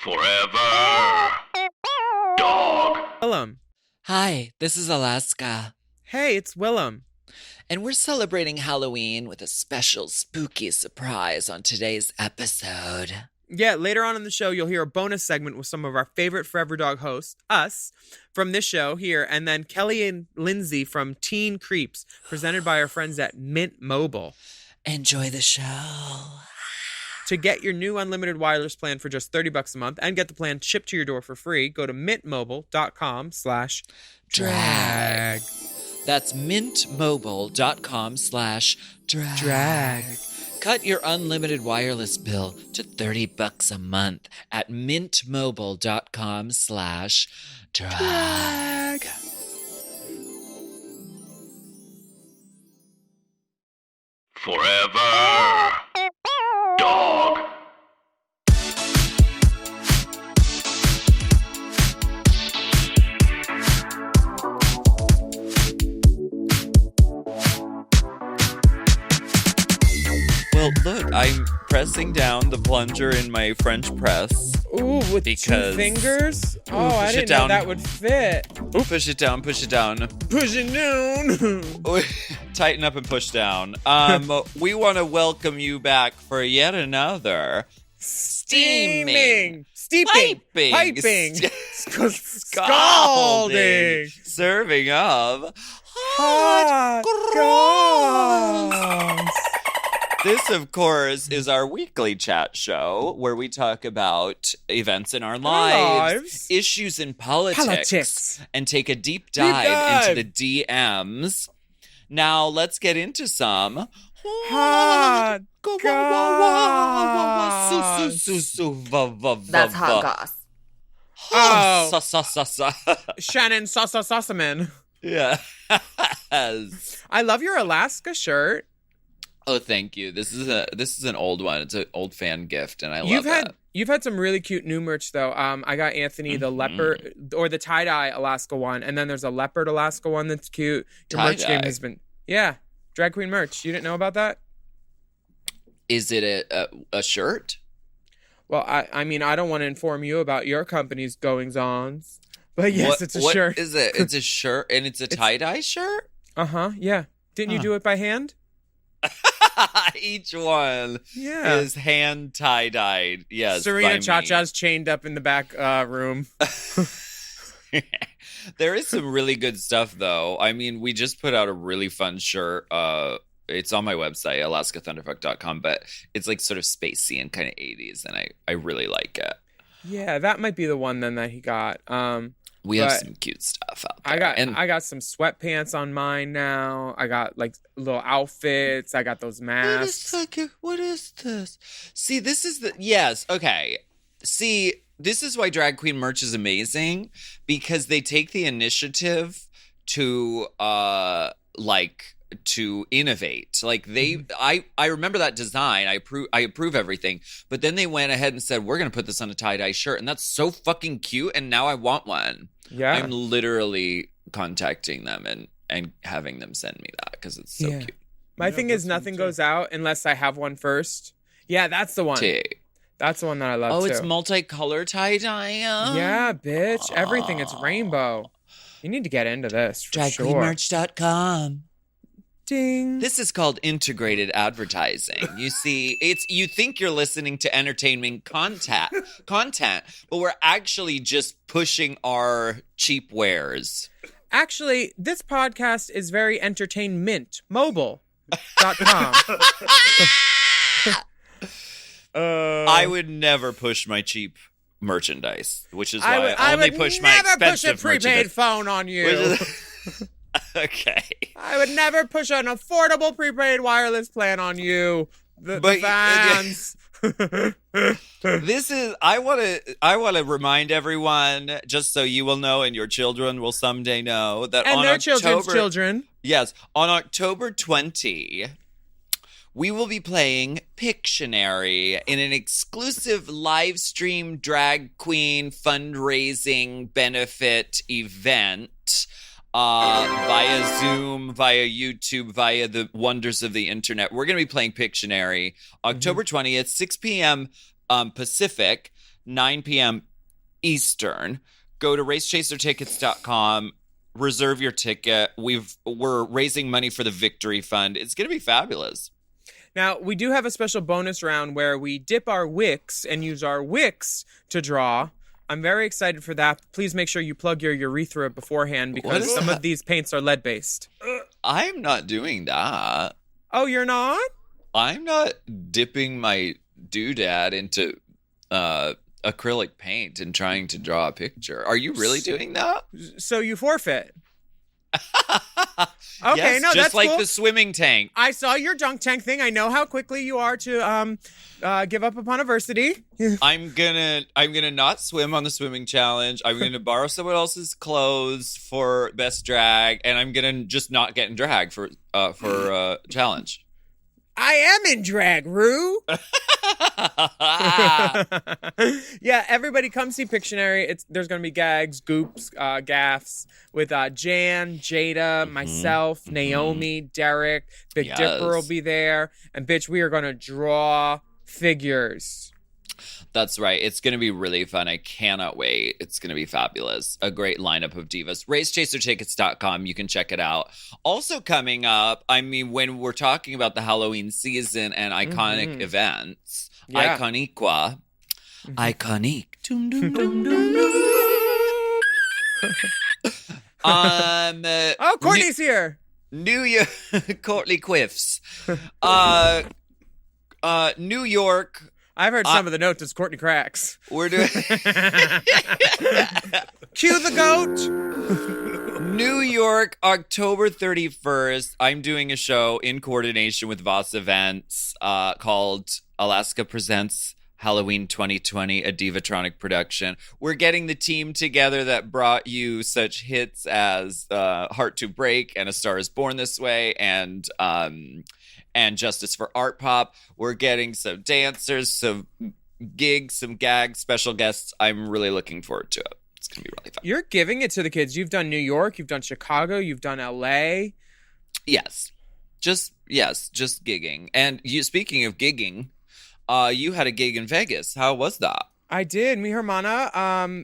Forever. Dog. Willam. Hi, this is Alaska. Hey, it's Willam. And we're celebrating Halloween with a special spooky surprise on today's episode. Yeah, later on in the show, you'll hear a bonus segment with some of our favorite Forever Dog hosts, us, from this show here, and then Kelly and Lindsay from Teen Creeps, presented by our friends at Mint Mobile. Enjoy the show. To get your new unlimited wireless plan for just $30 a month and get the plan shipped to your door for free, go to mintmobile.com/drag. That's mintmobile.com/drag. Cut your unlimited wireless bill to $30 a month at mintmobile.com/drag. Forever. Dog. Well, look, I'm pressing down the plunger in my French press. Ooh, with two fingers? Oh, I didn't know that would fit. Ooh, push it down, push it down. Push it down. Tighten up and push down. We want to welcome you back for yet another Steaming, piping, scalding, serving of hot goss. This, of course, is our weekly chat show where we talk about events in our lives, issues in politics, and take a deep dive into the DMs. Now, let's get into some hot goss. That's hot goss. Oh, Sa. Shannon Sossaman. Yeah. I love your Alaska shirt. Oh, thank you. This is an old one. It's an old fan gift, and I love it. You've had some really cute new merch though. I got Anthony the leopard or the tie-dye Alaska one, and then there's a leopard Alaska one that's cute. Your merch game has been drag queen merch. You didn't know about that? Is it a shirt? Well, I mean, I don't want to inform you about your company's goings-ons, but yes, it's a shirt. What is it? It's a shirt, and it's a tie-dye shirt? Uh-huh, yeah. Didn't you do it by hand? Each one is hand tie-dyed. Yes, Serena Cha-Cha's chained up in the back room. There is some really good stuff, though. I mean, we just put out a really fun shirt. It's on my website, alaskathunderfuck.com, but it's like sort of spacey and kind of 80s, and I really like it. Yeah, that might be the one then that he got. We have some cute stuff out there. I got some sweatpants on mine now. I got like little outfits. I got those masks. What is this? See, this is okay. See, this is why drag queen merch is amazing, because they take the initiative to to innovate. Like I remember that design. I approve everything. But then they went ahead and said, we're going to put this on a tie-dye shirt. And that's so fucking cute. And now I want one. Yeah. I'm literally contacting them and having them send me that because it's so cute. My thing is nothing goes out unless I have one first. Yeah, that's the one. That's the one that I love too. Oh, it's multicolor tie-dye? Yeah, bitch. Everything. It's rainbow. You need to get into this for sure. DragQueenMerch.com. Ding. This is called integrated advertising. You see, you think you're listening to entertainment content, but we're actually just pushing our cheap wares. Actually, this podcast is very entertainment. Mobile.com. I would never push my cheap merchandise, which is why I only push my expensive merchandise. I would never push a prepaid phone on you. Okay. I would never push an affordable prepaid wireless plan on you. The fans. This is I want to remind everyone, just so you will know and your children will someday know, that and on their October, children's children. Yes, on October 20, we will be playing Pictionary in an exclusive live stream drag queen fundraising benefit event. Via Zoom, via YouTube, via the wonders of the internet. We're going to be playing Pictionary October 20th, 6 p.m. Pacific, 9 p.m. Eastern. Go to racechasertickets.com. Reserve your ticket. We're raising money for the Victory Fund. It's going to be fabulous. Now, we do have a special bonus round where we dip our wicks and use our wicks to draw. I'm very excited for that. Please make sure you plug your urethra beforehand because some of these paints are lead-based. I'm not doing that. Oh, you're not? I'm not dipping my doodad into acrylic paint and trying to draw a picture. Are you really doing that? So you forfeit. Okay, yes, no, just that's like cool. the swimming tank. I saw your dunk tank thing. I know how quickly you are to give up upon adversity. I'm gonna not swim on the swimming challenge. I'm gonna borrow someone else's clothes for best drag, and I'm gonna just not get in drag for challenge. I am in drag, Rue. Yeah, everybody come see Pictionary. There's going to be gags, goops, gaffs with Jan, Jada, myself, Naomi, Derek. Big Dipper will be there. And bitch, we are going to draw figures. That's right. It's going to be really fun. I cannot wait. It's going to be fabulous. A great lineup of divas. RaceChaserTickets.com. You can check it out. Also coming up, I mean, when we're talking about the Halloween season and iconic events, Iconiqua. Iconique. Dum, dum, dum, dum, dum. Oh, Courtney's here. New York. Courtney Quiffs. New York. I've heard some of the notes as Courtney cracks. We're doing Cue the goat. New York, October 31st. I'm doing a show in coordination with Voss Events called Alaska Presents Halloween 2020, a Divatronic production. We're getting the team together that brought you such hits as Heart to Break and A Star is Born This Way and Justice for Art Pop. We're getting some dancers, some gigs, some gags, special guests. I'm really looking forward to it. It's going to be really fun. You're giving it to the kids. You've done New York. You've done Chicago. You've done LA. Yes. Just gigging. And speaking of gigging, you had a gig in Vegas. How was that? I did. Mi hermana,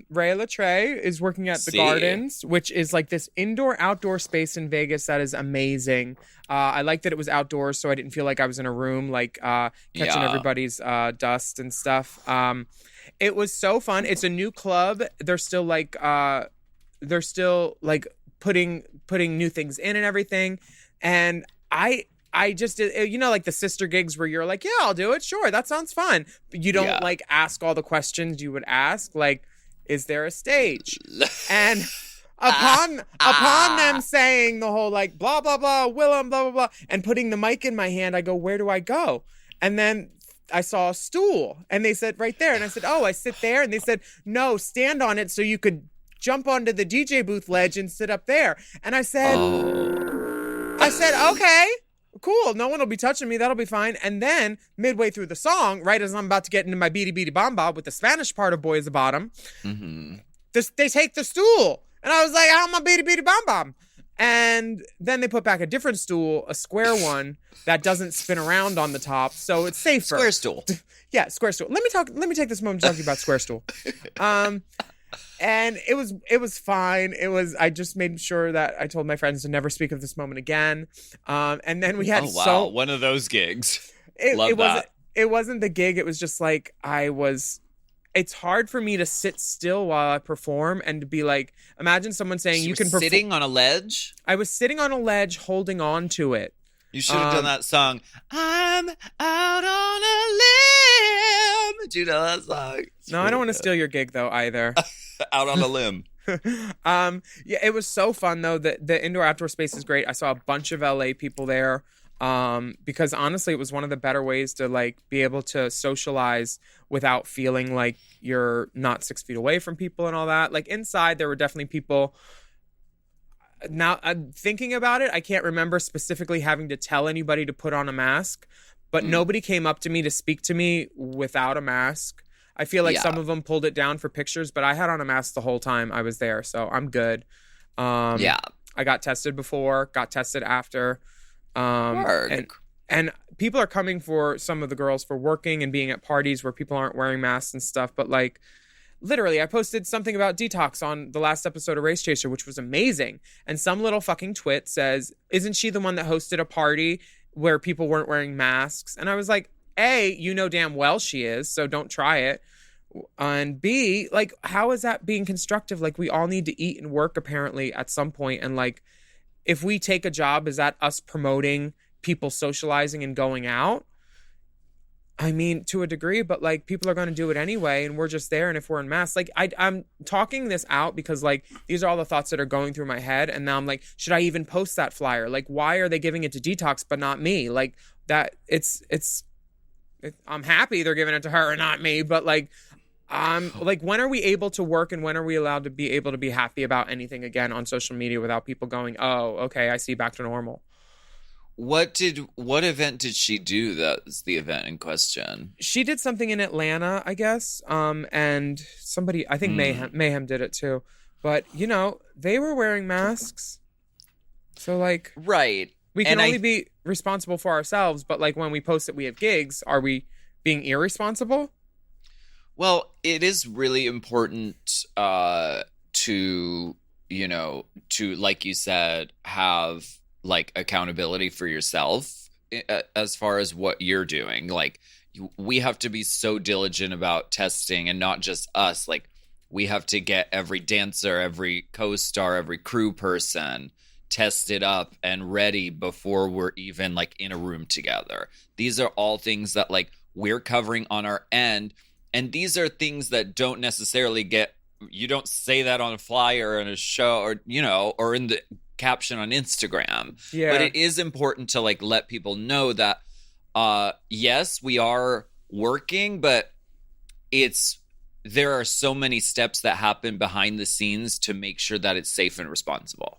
Rhea Latre, is working at the Gardens, which is like this indoor-outdoor space in Vegas that is amazing. I liked that it was outdoors, so I didn't feel like I was in a room, like catching everybody's dust and stuff. It was so fun. It's a new club. They're still putting new things in and everything. And I just did, like the sister gigs where you're like, yeah, I'll do it. Sure. That sounds fun. But you don't like ask all the questions you would ask. Like, is there a stage? And upon them saying the whole like, blah, blah, blah, Willam, blah, blah, blah, and putting the mic in my hand, I go, where do I go? And then I saw a stool and they said right there. And I said, oh, I sit there. And they said, no, stand on it so you could jump onto the DJ booth ledge and sit up there. And I said, okay. Cool, no one will be touching me. That'll be fine. And then midway through the song, right as I'm about to get into my beady beady bomba with the Spanish part of Boy is the Bottom, they take the stool. And I was like, how am I beady beady bomb bomb? And then they put back a different stool, a square one that doesn't spin around on the top, so it's safer. Square stool. Yeah, square stool. Let me take this moment to talk to you about square stool. And it was fine. I just made sure that I told my friends to never speak of this moment again. And then we had one of those gigs. It wasn't the gig. It was just like it's hard for me to sit still while I perform and to be like, imagine someone saying you can perform. Sitting on a ledge? I was sitting on a ledge holding on to it. You should have done that song. I'm out on a limb. Do you know that song? No, I don't want to steal your gig though either. Out on a limb. Yeah, it was so fun though. The indoor outdoor space is great. I saw a bunch of LA people there. Because honestly, it was one of the better ways to like be able to socialize without feeling like you're not 6 feet away from people and all that. Like inside, there were definitely people. Now, thinking about it, I can't remember specifically having to tell anybody to put on a mask, but nobody came up to me to speak to me without a mask. I feel like some of them pulled it down for pictures, but I had on a mask the whole time I was there, so I'm good. I got tested before, got tested after. And people are coming for some of the girls for working and being at parties where people aren't wearing masks and stuff. But like, literally, I posted something about detox on the last episode of Race Chaser, which was amazing. And some little fucking twit says, isn't she the one that hosted a party where people weren't wearing masks? And I was like, A, you know damn well she is, so don't try it. And B, like, how is that being constructive? Like, we all need to eat and work apparently at some point. And like, if we take a job, is that us promoting people socializing and going out? I mean, to a degree, but like, people are going to do it anyway, and we're just there. And if we're in masks, like, I'm talking this out because like, these are all the thoughts that are going through my head. And now I'm like, should I even post that flyer? Like, why are they giving it to Detox but not me? Like, that I'm happy they're giving it to her and not me, but like, like, when are we able to work, and when are we allowed to be able to be happy about anything again on social media without people going, oh, okay, I see, back to normal? What event did she do that's the event in question? She did something in Atlanta, I guess. And somebody, I think Mayhem did it too. But, you know, they were wearing masks. So like, right. We can only be responsible for ourselves, but like, when we post that we have gigs, are we being irresponsible? Well, it is really important to, you know, to, like you said, have like accountability for yourself as far as what you're doing. Like, we have to be so diligent about testing, and not just us. Like, we have to get every dancer, every co-star, every crew person tested up and ready before we're even like in a room together. These are all things that like we're covering on our end. And these are things that don't necessarily you don't say that on a flyer in a show, or, you know, or in the caption on Instagram. Yeah. But it is important to like let people know that, yes, we are working, but there are so many steps that happen behind the scenes to make sure that it's safe and responsible.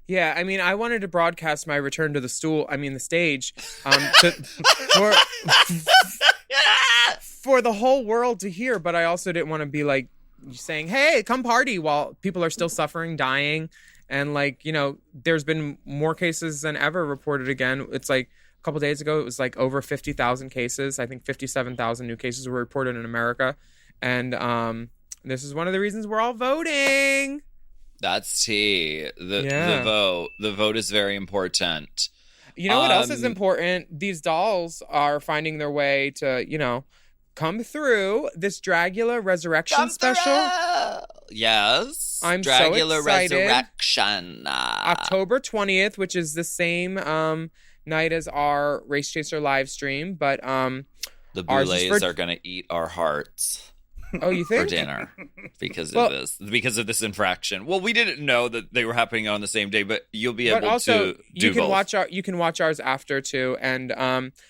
Yeah, I mean, I wanted to broadcast my return to the stage, for the whole world to hear, but I also didn't want to be like saying, hey, come party, while people are still suffering, dying. And like, you know, there's been more cases than ever reported again. It's like a couple days ago, it was like over 50,000 cases. I think 57,000 new cases were reported in America. And this is one of the reasons we're all voting. That's tea. The vote is very important. You know what else is important? These dolls are finding their way to, you know, come through this Dragula Resurrection special. Yes. I'm Dragula so excited. Resurrection. October 20th, which is the same night as our Race Chaser live stream, but the boulets are going to eat our hearts. Oh, you think? For dinner because of this infraction. Well, we didn't know that they were happening on the same day, but you'll be able also, to do both. You can watch ours after too, and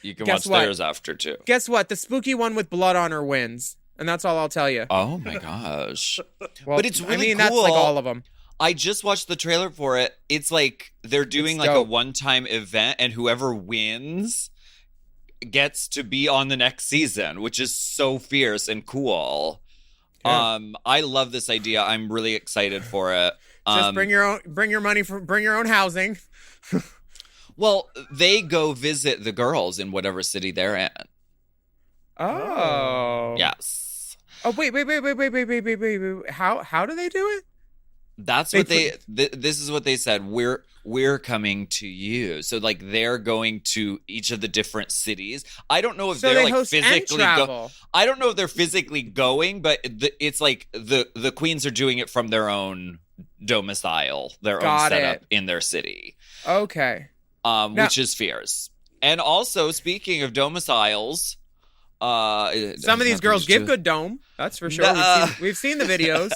you can watch theirs after too. Guess what? The spooky one with blood on her wins, and that's all I'll tell you. Oh my gosh! Well, but it's really cool. That's like all of them. I just watched the trailer for it. It's like they're doing like a one-time event, and whoever wins gets to be on the next season, which is so fierce and cool. Yeah. I love this idea. I'm really excited for it. Just bring your own housing. Well, they go visit the girls in whatever city they're in. Oh. Yes. Oh, wait. How do they do it? That's what this is what they said. We're coming to you. So like they're going to each of the different cities. I don't know if they're like physically I don't know if they're physically going, but it's like the queens are doing it from their own domicile, their own setup in their city. Okay. Which is fierce. And also, speaking of domiciles, some of these girls give good dome. That's for sure. We've seen the videos.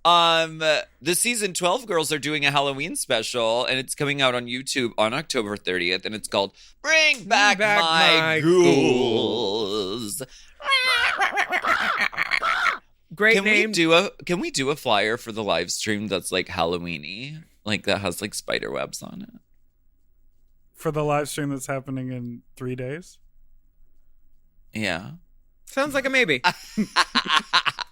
The season 12 girls are doing a Halloween special, and it's coming out on YouTube on October 30th, and it's called Bring Back My Ghouls. Great name. Can we do a flyer for the live stream that's like Halloween-y? Like that has like spider webs on it? For the live stream that's happening in 3 days? Yeah. Sounds like a maybe.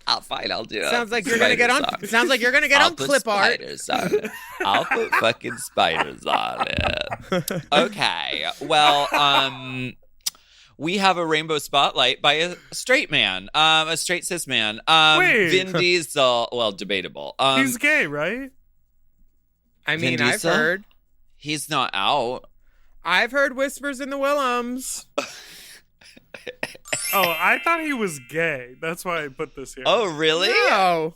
I'll fine. I'll do it. Sounds like you're gonna get on. Sounds like you're gonna get on clip art. Spiders on it. I'll put fucking spiders on it. Okay. Well, we have a rainbow spotlight by a straight man, a straight cis man. Wait. Vin Diesel. Well, debatable. He's gay, right? I Vin mean, I've Diesel? heard. He's not out. I've heard whispers in the Willams. Oh, I thought he was gay. That's why I put this here. Oh, really? No,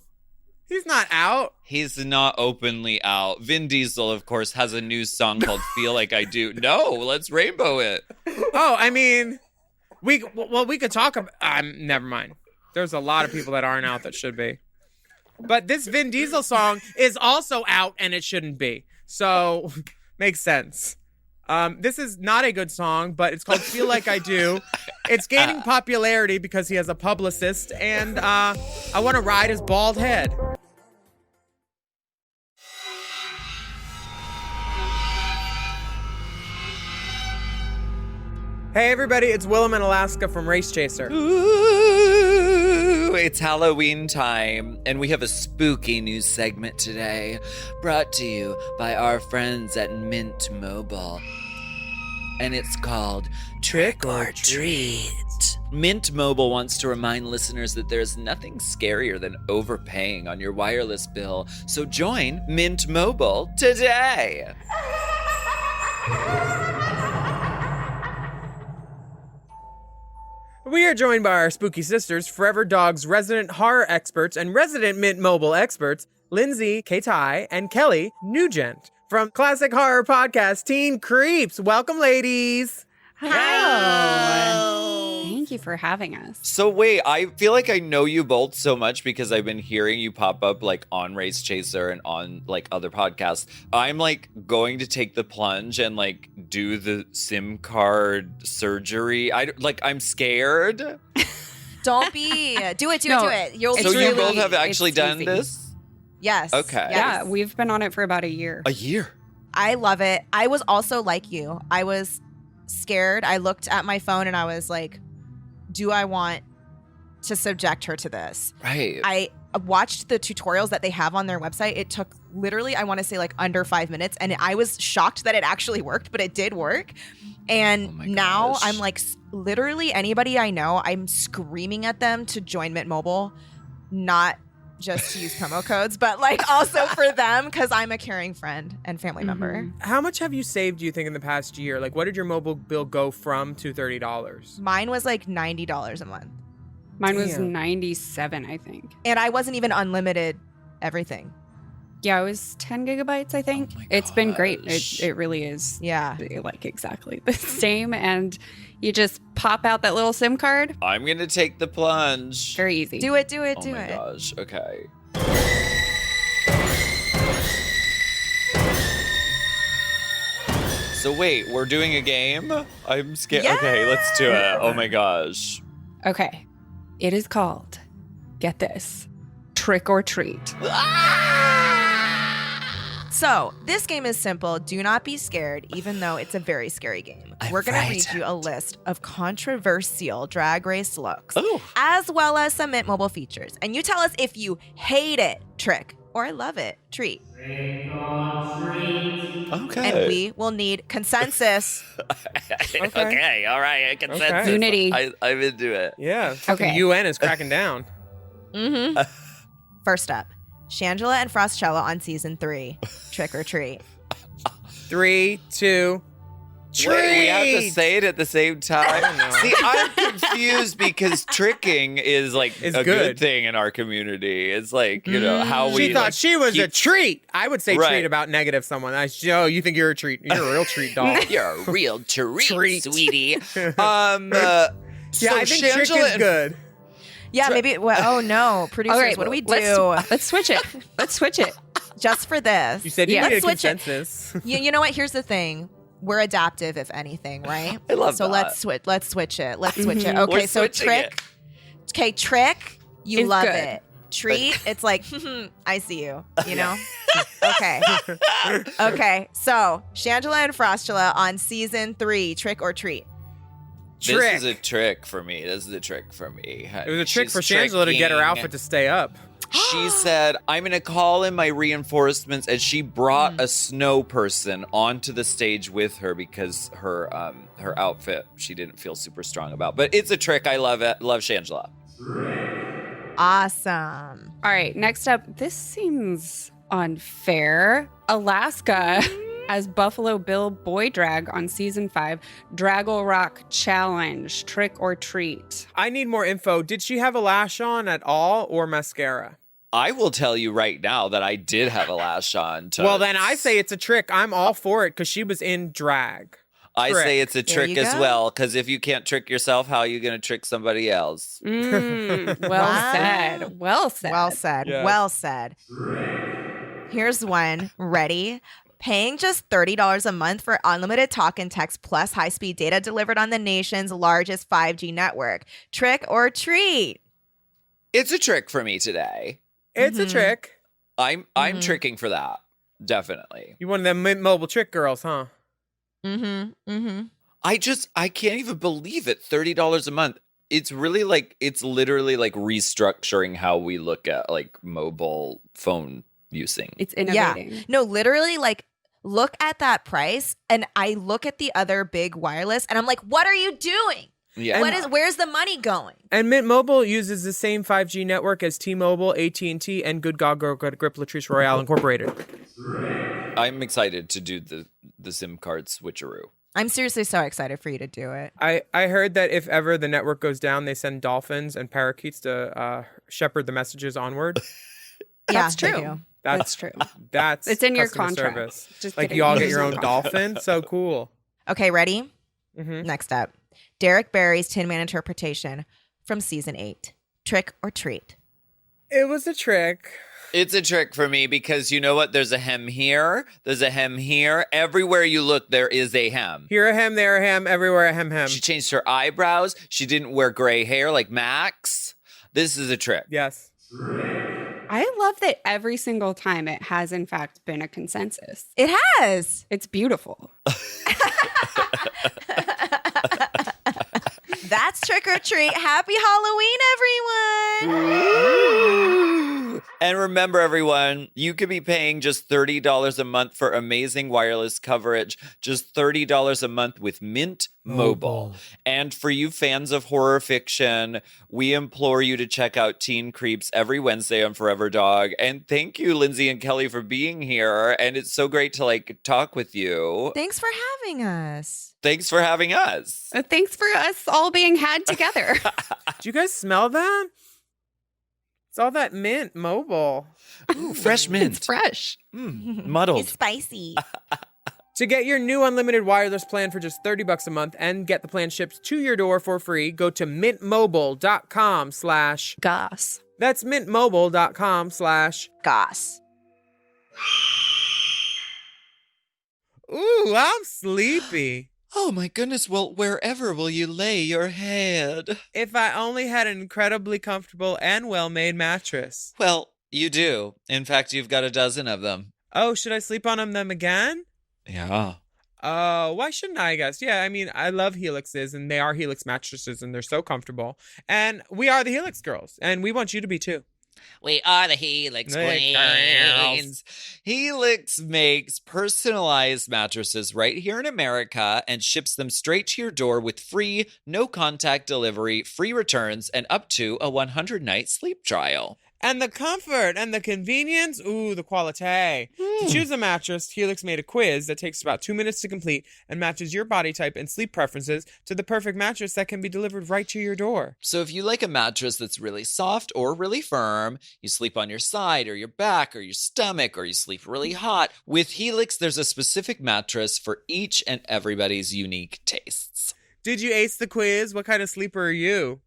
he's not out. He's not openly out. Vin Diesel, of course, has a new song called "Feel Like I Do." No, let's rainbow it. Oh, I mean, we could talk about. Never mind. There's a lot of people that aren't out that should be, but this Vin Diesel song is also out and it shouldn't be. So makes sense. This is not a good song, but it's called "Feel Like I Do." It's gaining popularity because he has a publicist, and I want to ride his bald head. Hey everybody, it's Willam in Alaska from Race Chaser. Ooh, it's Halloween time, and we have a spooky new segment today, brought to you by our friends at Mint Mobile. And it's called Trick or Treat. Mint Mobile wants to remind listeners that there's nothing scarier than overpaying on your wireless bill. So join Mint Mobile today. We are joined by our spooky sisters, Forever Dog's resident horror experts and resident Mint Mobile experts, Lindsay, Katai, and Kelly Nugent from classic horror podcast Teen Creeps. Welcome, ladies. Hello. Thank you for having us. So wait, I feel like I know you both so much because I've been hearing you pop up like on Race Chaser and on like other podcasts. I'm like going to take the plunge and like do the SIM card surgery. I'm scared. Don't be. Do it. No, You'll So be you really- both have actually it's done easy. this? Yes. Okay. Yes. Yeah, we've been on it for about a year. A year. I love it. I was also like you. I was scared. I looked at my phone and I was like, do I want to subject her to this? Right. I watched the tutorials that they have on their website. It took literally, I want to say like under 5 minutes. And I was shocked that it actually worked, but it did work. And Oh my now gosh. I'm like, literally anybody I know, I'm screaming at them to join Mint Mobile, not just to use promo codes, but like also for them because I'm a caring friend and family member. How much have you saved, do you think, in the past year? Like, what did your mobile bill go from to $30? Mine was like $90 a month. Mine was Damn. 97, I think. And I wasn't even unlimited everything. Yeah, it was 10 gigabytes, I think. Oh my It's been great. gosh. It really is Yeah. like exactly the same. And you just pop out that little SIM card. I'm going to take the plunge. Very easy. Do it. Oh Do my it. gosh. Okay. So wait, we're doing a game? I'm scared. Okay, let's do it. Oh my gosh. Okay. It is called, get this, Trick or Treat. So, this game is simple. Do not be scared, even though it's a very scary game. I'm We're going to read frightened. you a list of controversial drag race looks, Oh. as well as some Mint Mobile features. And you tell us if you hate it, trick, or love it, treat. Okay. And we will need consensus. Okay. All right. Consensus. Okay. Unity. I'm into it. Yeah. Fucking Okay. UN is cracking down. Mm-hmm. First up, Shangela and Frostcella on season 3. Trick or treat. 3, 2, treat. Wait, we have to say it at the same time. I don't know. See, I'm confused because tricking is like It's a good. good thing in our community. It's like, you know, how we She thought like, she was a keep- treat. I would say Right. treat about negative someone. Oh, you think you're a treat. You're a real treat dog. You're a real treat, Treat. sweetie. Yeah, so I think trick Shangela is and- good. Yeah, maybe. Well, oh no, producers, All right, what do we do? Let's switch it. Let's switch it. Just for this. You said you Yeah. needed a Let's switch it. consensus. You know what? Here's the thing. We're adaptive, if anything, right? I love so that. let's switch it. Let's switch it. Mhm. Okay, We're so switching trick. Okay, trick. You It's love good. it. Treat. It's like I see you. You know. Okay. Okay. So Shangela and Frostula on season 3. Trick or treat. Trick. This is a trick for me. This is a trick for me. It was a trick She's for Shangela to get her tricking. outfit to stay up. She said, I'm going to call in my reinforcements, and she brought a snow person onto the stage with her because her outfit she didn't feel super strong about. But it's a trick. I love it. Love Shangela. Awesome. All right, next up, this seems unfair. Alaska as Buffalo Bill boy drag on season 5, Draggle Rock Challenge, trick or treat. I need more info. Did she have a lash on at all or mascara? I will tell you right now that I did have a lash on. Well, then I say it's a trick. I'm all for it because she was in drag. I trick. say it's a There trick you as go. well, because if you can't trick yourself, how are you going to trick somebody else? Well Wow. said. Well said. Well said. Yes. Well said. Here's one. Ready? Paying just $30 a month for unlimited talk and text plus high-speed data delivered on the nation's largest 5G network. Trick or treat? It's a trick for me today. It's a Mhm. trick. I'm Mhm. tricking for that. Definitely. You one of them Mint Mobile trick girls, huh? Mm-hmm. Mm-hmm. I can't even believe it. $30 a month. It's really like, it's literally like restructuring how we look at like mobile phone using. It's innovating. No, literally, like, look at that price, and I look at the other big wireless, and I'm like, what are you doing? Yeah. Where's the money going? And Mint Mobile uses the same 5G network as T-Mobile, AT&T, and Good God Grip Latrice Royale Incorporated. I'm excited to do the SIM card switcheroo. I'm seriously so excited for you to do it. I heard that if ever the network goes down, they send dolphins and parakeets to shepherd the messages onward. That's they true. do. That's true. That's It's in your customer contract. service. Just Like kidding. you all It get is your in own your contract. dolphin. So cool. Okay, ready? Hmm. Next up, Derek Barry's Tin Man interpretation from season 8. Trick or treat? It was a trick. It's a trick for me because you know what? There's a hem here. There's a hem here. Everywhere you look, there is a hem. Here a hem, there a hem, everywhere a hem hem. She changed her eyebrows. She didn't wear gray hair like Max. This is a trick. Yes. I love that every single time it has, in fact, been a consensus. It has. It's beautiful. That's trick or treat. Happy Halloween, everyone. And remember, everyone, you could be paying just $30 a month for amazing wireless coverage. Just $30 a month with Mint Mobile. And for you fans of horror fiction, we implore you to check out Teen Creeps every Wednesday on Forever Dog. And thank you, Lindsay and Kelly, for being here. And it's so great to talk with you. Thanks for having us. Thanks for having us. Thanks for us all being had together. Do you guys smell that? It's all that Mint Mobile. Ooh, fresh mint. It's fresh. Muddled. It's spicy. To get your new unlimited wireless plan for just $30 a month and get the plan shipped to your door for free, go to mintmobile.com/ Goss. That's mintmobile.com/ Goss. Ooh, I'm sleepy. Oh my goodness, well, wherever will you lay your head? If I only had an incredibly comfortable and well-made mattress. Well, you do. In fact, you've got a dozen of them. Oh, should I sleep on them again? Yeah. Why shouldn't I guess? Yeah, I mean, I love Helixes, and they are Helix mattresses, and they're so comfortable. And we are the Helix girls, and we want you to be too. We are the Helix Queens. Queens. Helix makes personalized mattresses right here in America and ships them straight to your door with free, no contact delivery, free returns, and up to a 100-night sleep trial. And the comfort and the convenience, ooh, the quality. To choose a mattress, Helix made a quiz that takes about 2 minutes to complete and matches your body type and sleep preferences to the perfect mattress that can be delivered right to your door. So if you like a mattress that's really soft or really firm, you sleep on your side or your back or your stomach, or you sleep really hot, with Helix, there's a specific mattress for each and everybody's unique tastes. Did you ace the quiz? What kind of sleeper are you?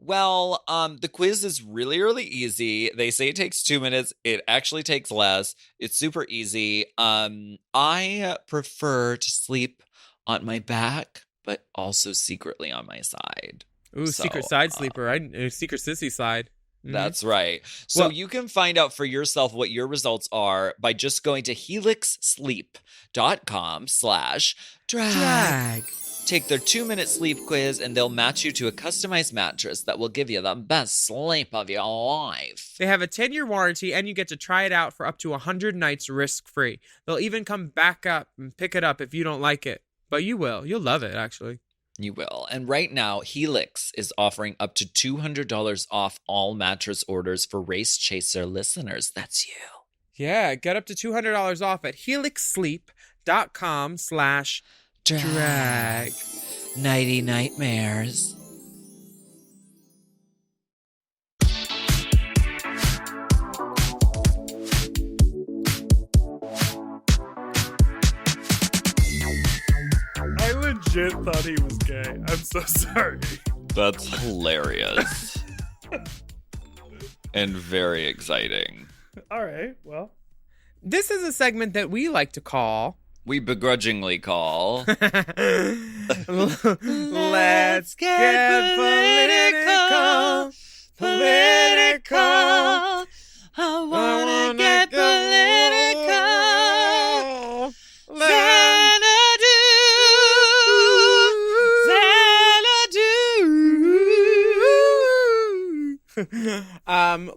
Well, the quiz is really easy. They say it takes 2 minutes. It actually takes less. It's super easy. I prefer to sleep on my back, but also secretly on my side. Ooh, So, secret side sleeper. Secret sissy side. That's right. So Well- you can find out for yourself what your results are by just going to helixsleep.com/drag. Take their 2-minute sleep quiz and they'll match you to a customized mattress that will give you the best sleep of your life. They have a 10-year warranty, and you get to try it out for up to 100 nights risk-free. They'll even come back up and pick it up if you don't like it. But you will. You'll love it, actually. You will. And right now, Helix is offering up to $200 off all mattress orders for Race Chaser listeners. That's you. Yeah, get up to $200 off at helixsleep.com/drag. Nighty nightmares. I legit thought he was gay. I'm so sorry. That's hilarious. And very exciting. All right, well. This is a segment that we like to call... We begrudgingly call. Let's get political. Political. I wanna get political.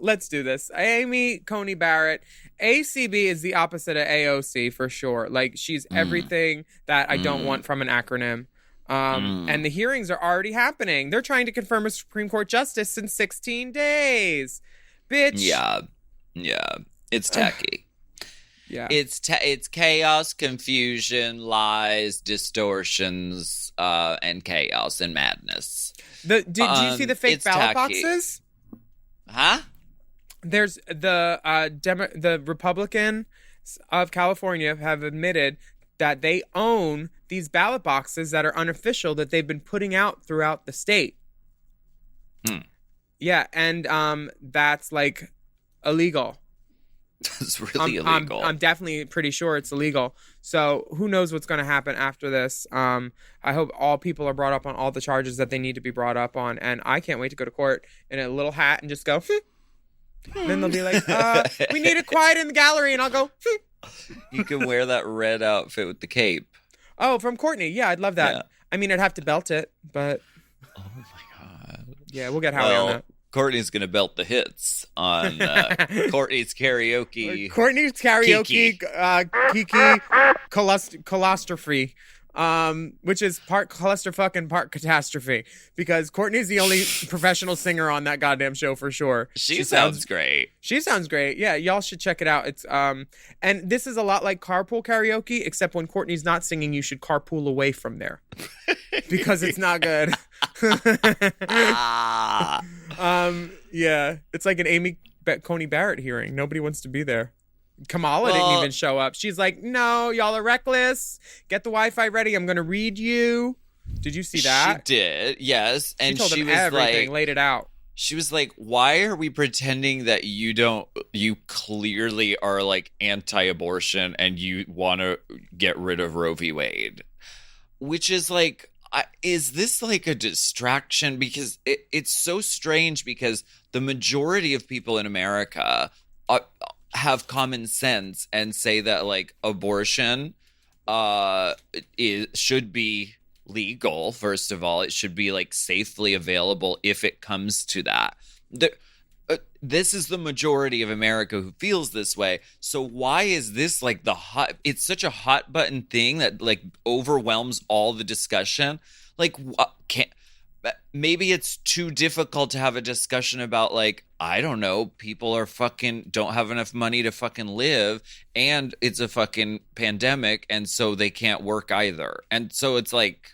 Let's do this. Amy Coney Barrett. ACB is the opposite of AOC for sure. Like, she's everything that I don't want from an acronym. And the hearings are already happening. They're trying to confirm a Supreme Court justice in 16 days. Bitch. Yeah. It's tacky. Yeah. It's chaos, confusion, lies, distortions, and chaos and madness. Did you see the fake it's ballot tacky. boxes? Huh? There's the Republicans of California have admitted that they own these ballot boxes that are unofficial that they've been putting out throughout the state. Yeah, and that's like illegal. It's really illegal. I'm definitely pretty sure it's illegal. So who knows what's going to happen after this? I hope all people are brought up on all the charges that they need to be brought up on, and I can't wait to go to court in a little hat and just go. Then they'll be like, "We need it quiet in the gallery," and I'll go. You can wear that red outfit with the cape. Oh, from Courtney. Yeah, I'd love that. Yeah. I mean, I'd have to belt it, but Oh my god. yeah, we'll get Howie on that. Courtney's gonna belt the hits on Courtney's karaoke. Courtney's karaoke, Kiki, colostrophe, which is part clusterfuck and part catastrophe, because Courtney's the only professional singer on that goddamn show for sure. She sounds great. She sounds great. Yeah, y'all should check it out. It's and this is a lot like carpool karaoke, except when Courtney's not singing, you should carpool away from there because it's not good. Yeah, it's like an Amy Coney Barrett hearing. Nobody wants to be there. Kamala didn't even show up. She's like, "No, y'all are reckless. Get the Wi-Fi ready. I'm gonna read you." Did you see that? She did, yes. And she told them was everything, like, laid it out. she was like, "Why are we pretending that you clearly are like anti-abortion and you want to get rid of Roe v. Wade?" Which is like, is this like a distraction? Because it's so strange, because the majority of people in America have common sense and say that like abortion should be legal. First of all, it should be like safely available if it comes to that. This is the majority of America who feels this way. So why is this like it's such a hot button thing that like overwhelms all the discussion? Like, maybe it's too difficult to have a discussion about, like, I don't know, people are don't have enough money to fucking live, and it's a fucking pandemic, and so they can't work either. And so it's like,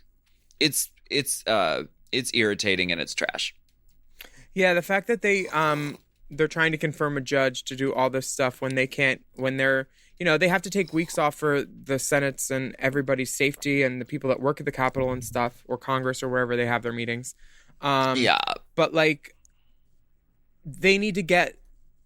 it's irritating and it's trash. Yeah, the fact that they're trying to confirm a judge to do all this stuff when they can't, when they're, they have to take weeks off for the Senate's and everybody's safety and the people that work at the Capitol and stuff, or Congress or wherever they have their meetings. Yeah. But like, they need to get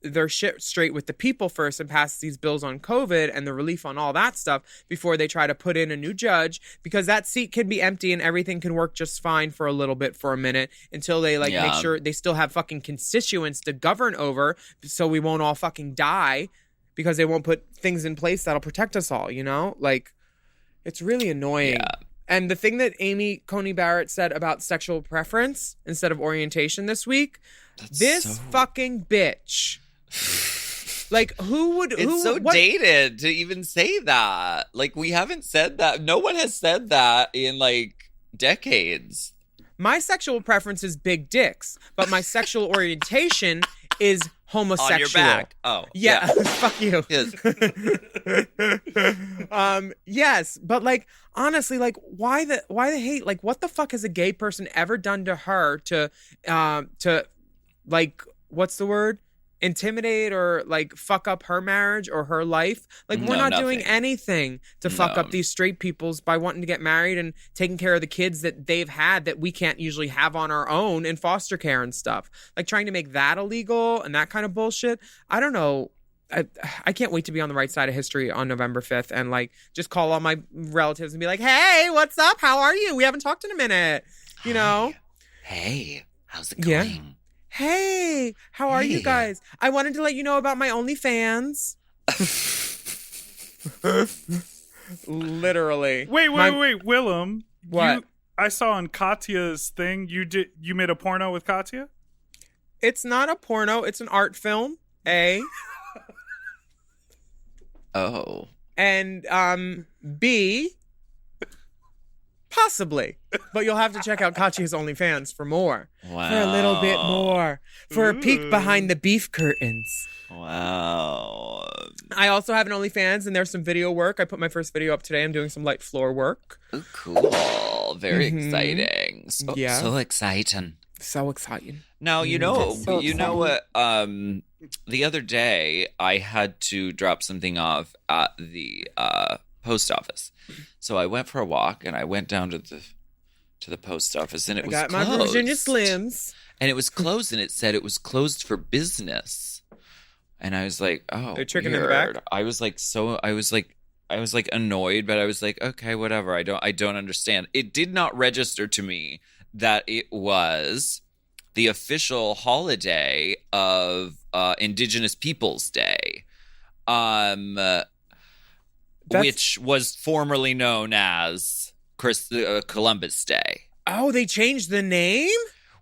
their shit straight with the people first and pass these bills on COVID and the relief on all that stuff before they try to put in a new judge, because that seat can be empty and everything can work just fine for a little bit, for a minute, until they make sure they still have fucking constituents to govern over, so we won't all fucking die because they won't put things in place that'll protect us all, you know? Like, it's really annoying. Yeah. And the thing that Amy Coney Barrett said about sexual preference instead of orientation this week, this fucking bitch. Like, who would... It's so dated to even say that. Like, we haven't said that. No one has said that in, like, decades. My sexual preference is big dicks, but my sexual orientation is homosexual. On your back. Oh. Yeah. Fuck you. Yes. Yes, but like, honestly, like, why the hate? Like, what the fuck has a gay person ever done to her to like, what's the word? Intimidate or like fuck up her marriage or her life? Like, we're not doing anything to fuck up these straight peoples by wanting to get married and taking care of the kids that they've had that we can't usually have on our own in foster care and stuff. Like, trying to make that illegal and that kind of bullshit. I don't know. I can't wait to be on the right side of history on November 5th and like just call all my relatives and be like, hey, what's up? How are you? We haven't talked in a minute. You know? Hey, how's it going? Yeah. Hey, how are you guys? I wanted to let you know about my OnlyFans. Literally. Wait, Willam. What? I saw on Katya's thing, you made a porno with Katya? It's not a porno. It's an art film. Oh. And B, possibly. But you'll have to check out Katya's OnlyFans for more. Wow. For a little bit more. For a peek behind the beef curtains. Wow. I also have an OnlyFans, and there's some video work. I put my first video up today. I'm doing some light floor work. Oh, cool. Very exciting. So exciting. So exciting. Now, you know what? The other day, I had to drop something off at the post office. So I went for a walk, and I went down to the post office, and it was got closed. my Virginia Slims. And it was closed, and it said it was closed for business. And I was like, oh, They're tricking weird. in the back? I was annoyed, but I was like, okay, whatever. I don't understand. It did not register to me that it was the official holiday of Indigenous Peoples Day, which was formerly known as Columbus Day. Oh, they changed the name?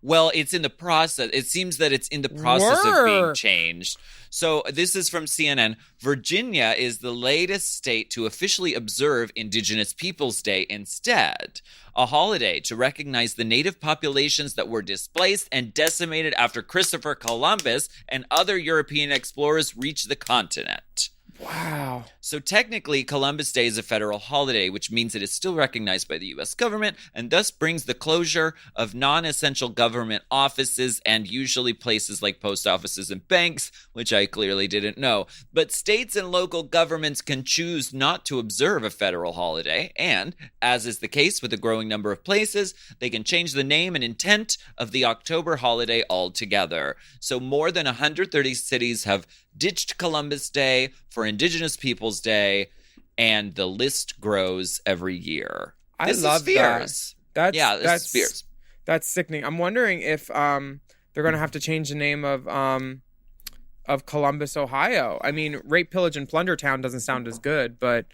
Well, it's in the process. It seems that it's in the process of being changed. So this is from CNN. Virginia is the latest state to officially observe Indigenous Peoples Day instead, a holiday to recognize the native populations that were displaced and decimated after Christopher Columbus and other European explorers reached the continent. Wow. So technically, Columbus Day is a federal holiday, which means it is still recognized by the U.S. government and thus brings the closure of non-essential government offices and usually places like post offices and banks, which I clearly didn't know. But states and local governments can choose not to observe a federal holiday, and, as is the case with a growing number of places, they can change the name and intent of the October holiday altogether. So more than 130 cities have ditched Columbus Day for Indigenous Peoples Day, and the list grows every year. I love that. This is fierce. That's sickening. I'm wondering if they're going to have to change the name of Columbus, Ohio. I mean, Rape, Pillage, and Plunder Town doesn't sound as good, but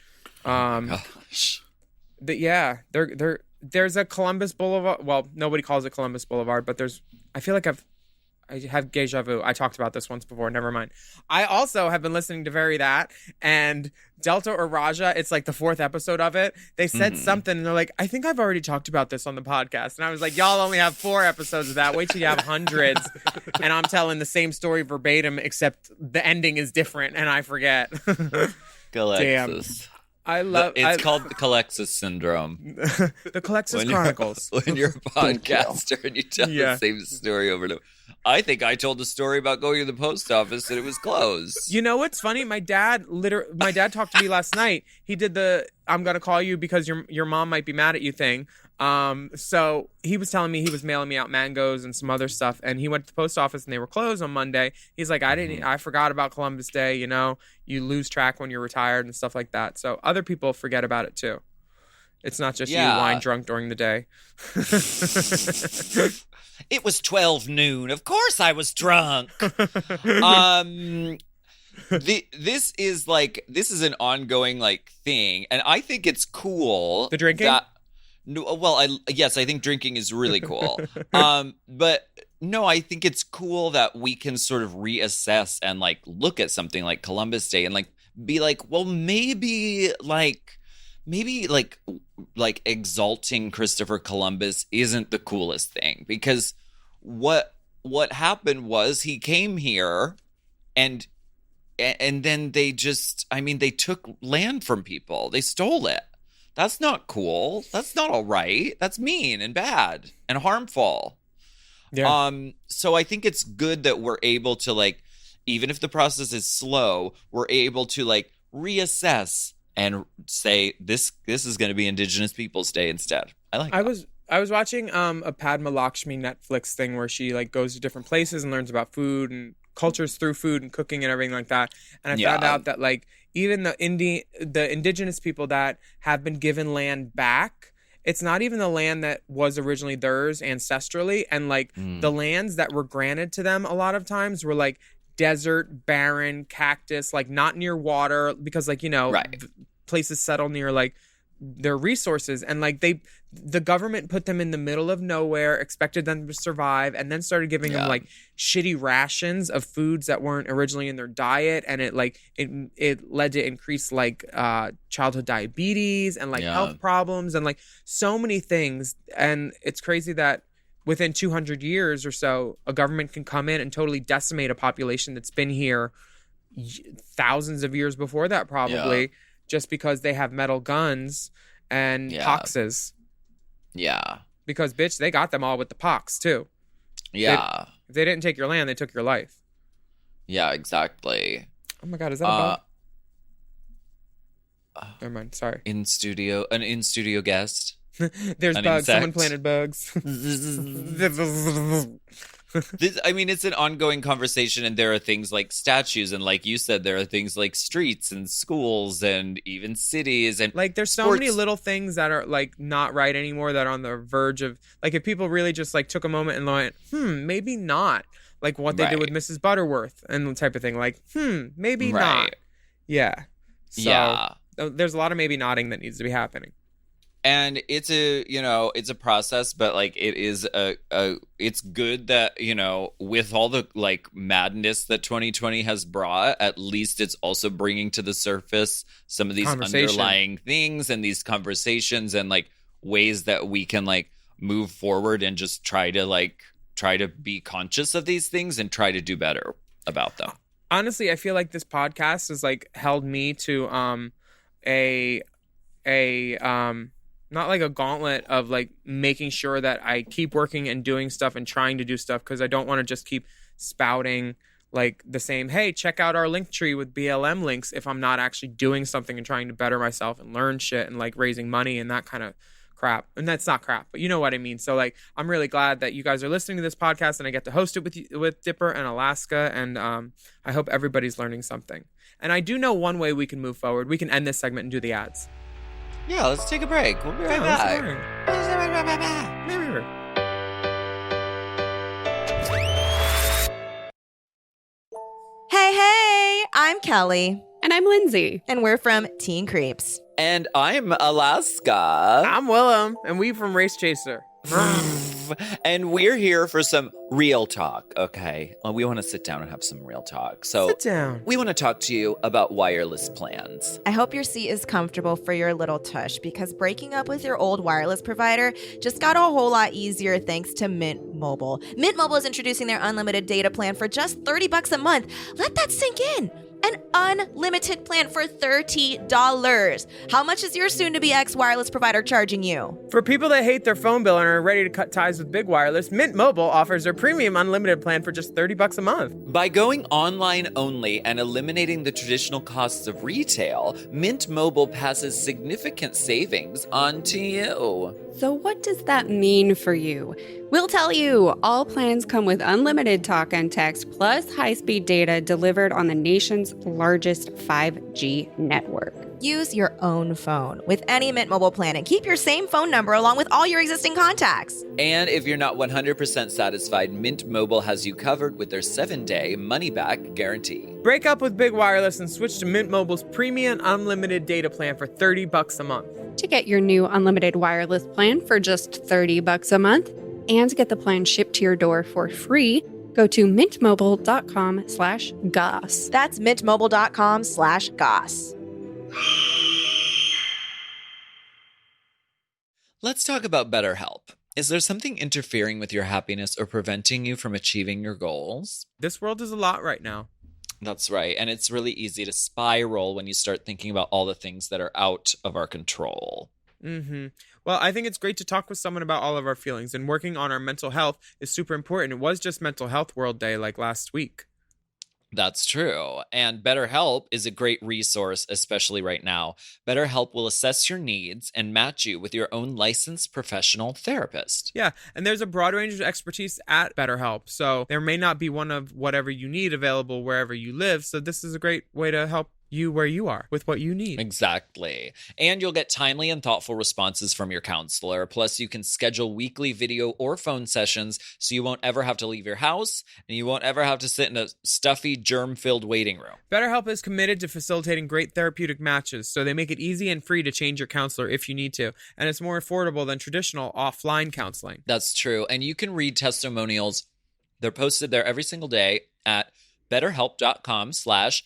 Gosh. there's a Columbus Boulevard. Well, nobody calls it Columbus Boulevard, but I feel like I have deja vu. I talked about this once before. Never mind. I also have been listening to Very That, and Delta or Raja, it's like the 4th episode of it. They said something, and they're like, I think I've already talked about this on the podcast. And I was like, y'all only have 4 episodes of that. Wait till you have hundreds. And I'm telling the same story verbatim, except the ending is different, and I forget. Damn. It's called the Calexis syndrome. The Calexis Chronicles. When you're a podcaster and you tell the same story over and over. I think I told the story about going to the post office and it was closed. You know what's funny? My dad talked to me last night. He did the "I'm gonna call you because your mom might be mad at you" thing. So he was telling me he was mailing me out mangoes and some other stuff, and he went to the post office and they were closed on Monday. He's like, I forgot about Columbus Day. You know, you lose track when you're retired and stuff like that. So other people forget about it too. It's not just you wine drunk during the day. It was 12 noon. Of course I was drunk. This is an ongoing like thing, and I think it's cool. The drinking? Yes, I think drinking is really cool. But no, I think it's cool that we can sort of reassess and like look at something like Columbus Day and like be like, well, maybe exalting Christopher Columbus isn't the coolest thing, because what happened was he came here and then they took land from people. They stole it. That's not cool. That's not all right. That's mean and bad and harmful. Yeah. So I think it's good that we're able to like, even if the process is slow, we're able to like reassess and say this is going to be Indigenous Peoples Day instead. I was watching a Padma Lakshmi Netflix thing where she like goes to different places and learns about food and cultures through food and cooking and everything like that. And I found out that like even the indigenous people that have been given land back, it's not even the land that was originally theirs ancestrally. And like the lands that were granted to them a lot of times were like desert, barren, cactus, like not near water, because like, you know, places settle near like their resources, and like the government put them in the middle of nowhere, expected them to survive, and then started giving them like shitty rations of foods that weren't originally in their diet, and it led to increased like childhood diabetes and like health problems and like so many things. And it's crazy that within 200 years or so, a government can come in and totally decimate a population that's been here thousands of years before that, probably, just because they have metal guns and poxes. Yeah. Because, bitch, they got them all with the pox, too. Yeah. If they didn't take your land, they took your life. Yeah, exactly. Oh, my God. Is that a bug? Never mind. Sorry. An in-studio guest. There's bugs. Insect. Someone planted bugs. It's an ongoing conversation, and there are things like statues, and like you said, there are things like streets and schools and even cities, and like there's so many little things that are like not right anymore that are on the verge of like, if people really just like took a moment and went, maybe not, like what they did with Mrs. Butterworth and the type of thing, like maybe not. So there's a lot of maybe nodding that needs to be happening. And it's a process, but like it is it's good that, you know, with all the like madness that 2020 has brought, at least it's also bringing to the surface some of these underlying things and these conversations and like ways that we can like move forward and just try to be conscious of these things and try to do better about them. Honestly, I feel like this podcast has like held me to not like a gauntlet of like making sure that I keep working and doing stuff and trying to do stuff, because I don't want to just keep spouting like the same, hey, check out our link tree with BLM links, if I'm not actually doing something and trying to better myself and learn shit and like raising money and that kind of crap. And that's not crap, but you know what I mean. So like, I'm really glad that you guys are listening to this podcast and I get to host it with Dipper and Alaska. And I hope everybody's learning something. And I do know one way we can move forward. We can end this segment and do the ads. Yeah, let's take a break. We'll be right back. Hey, I'm Kelly. And I'm Lindsay. And we're from Teen Creeps. And I'm Alaska. I'm Willam. And we from Race Chaser. And we're here for some real talk, okay? We want to sit down and have some real talk. So sit down. We want to talk to you about wireless plans. I hope your seat is comfortable for your little tush, because breaking up with your old wireless provider just got a whole lot easier thanks to Mint Mobile. Mint Mobile is introducing their unlimited data plan for just $30 a month. Let that sink in. an unlimited plan for $30. How much is your soon-to-be ex-wireless provider charging you? For people that hate their phone bill and are ready to cut ties with Big Wireless, Mint Mobile offers their premium unlimited plan for just $30 a month. By going online only and eliminating the traditional costs of retail, Mint Mobile passes significant savings on to you. So what does that mean for you? We'll tell you. All plans come with unlimited talk and text plus high-speed data delivered on the nation's largest 5G network. Use your own phone with any Mint Mobile plan and keep your same phone number along with all your existing contacts. And if you're not 100% satisfied, Mint Mobile has you covered with their 7-day money-back guarantee. Break up with Big Wireless and switch to Mint Mobile's premium unlimited data plan for $30 a month. To get your new unlimited wireless plan for just $30 a month and get the plan shipped to your door for free, go to mintmobile.com/goss. That's mintmobile.com/goss. Let's talk about BetterHelp. Is there something interfering with your happiness or preventing you from achieving your goals? This world is a lot right now. That's right. And it's really easy to spiral when you start thinking about all the things that are out of our control. Well, I think it's great to talk with someone about all of our feelings, and working on our mental health is super important. It was just Mental Health World Day like last week. That's true. And BetterHelp is a great resource, especially right now. BetterHelp will assess your needs and match you with your own licensed professional therapist. Yeah, and there's a broad range of expertise at BetterHelp, so there may not be one of whatever you need available wherever you live, so this is a great way to help you where you are with what you need. Exactly. And you'll get timely and thoughtful responses from your counselor. Plus, you can schedule weekly video or phone sessions so you won't ever have to leave your house and you won't ever have to sit in a stuffy, germ-filled waiting room. BetterHelp is committed to facilitating great therapeutic matches, so they make it easy and free to change your counselor if you need to, and it's more affordable than traditional offline counseling. That's true. And you can read testimonials. They're posted there every single day at betterhelp.com/reviews.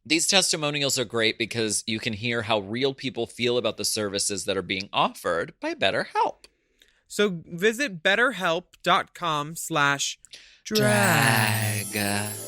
These testimonials are great because you can hear how real people feel about the services that are being offered by BetterHelp. So visit betterhelp.com/drag.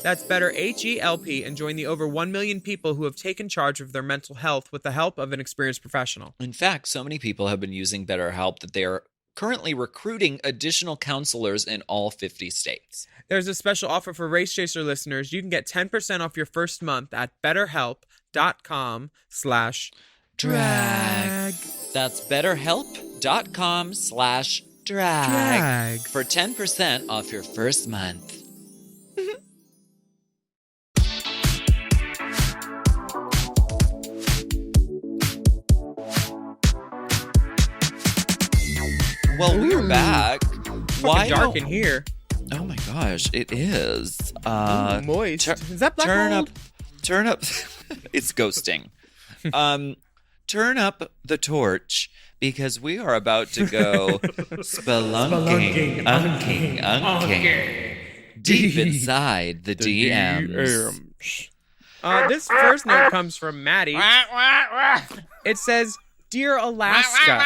That's better HELP, and join the over 1 million people who have taken charge of their mental health with the help of an experienced professional. In fact, so many people have been using BetterHelp that they are currently recruiting additional counselors in all 50 states. There's a special offer for Race Chaser listeners. You can get 10% off your first month at betterhelp.com/drag. That's betterhelp.com/drag for 10% off your first month. Well, we're back. Why dark in here? Oh my gosh, it is. Moist. Is that black mold? Turn up. It's ghosting. Turn up the torch because we are about to go spelunking, unking, deep inside the DMs. This first note comes from Maddie. It says, "Dear Alaska."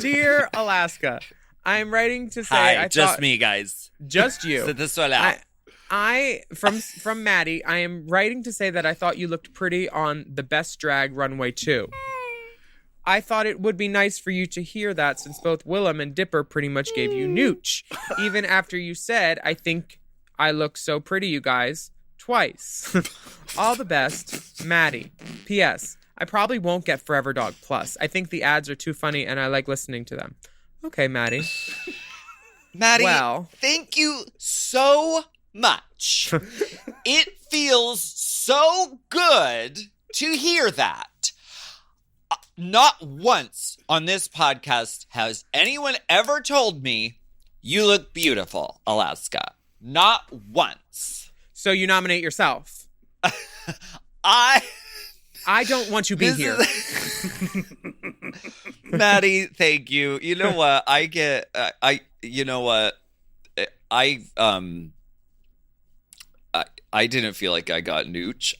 Dear Alaska, I'm writing to say me, guys. Just you. Sit this one out. I from Maddie, I am writing to say that I thought you looked pretty on the Best Drag Runway 2. I thought it would be nice for you to hear that since both Willam and Dipper pretty much gave you nooch. Even after you said, "I think I look so pretty, you guys," twice. All the best, Maddie. P.S. I probably won't get Forever Dog Plus. I think the ads are too funny and I like listening to them. Okay, Maddie. Maddie, well, thank you so much. It feels so good to hear that. Not once on this podcast has anyone ever told me you look beautiful, Alaska. Not once. So you nominate yourself. I don't want you to be here. Maddie, thank you. You know what? I didn't feel like I got nooch.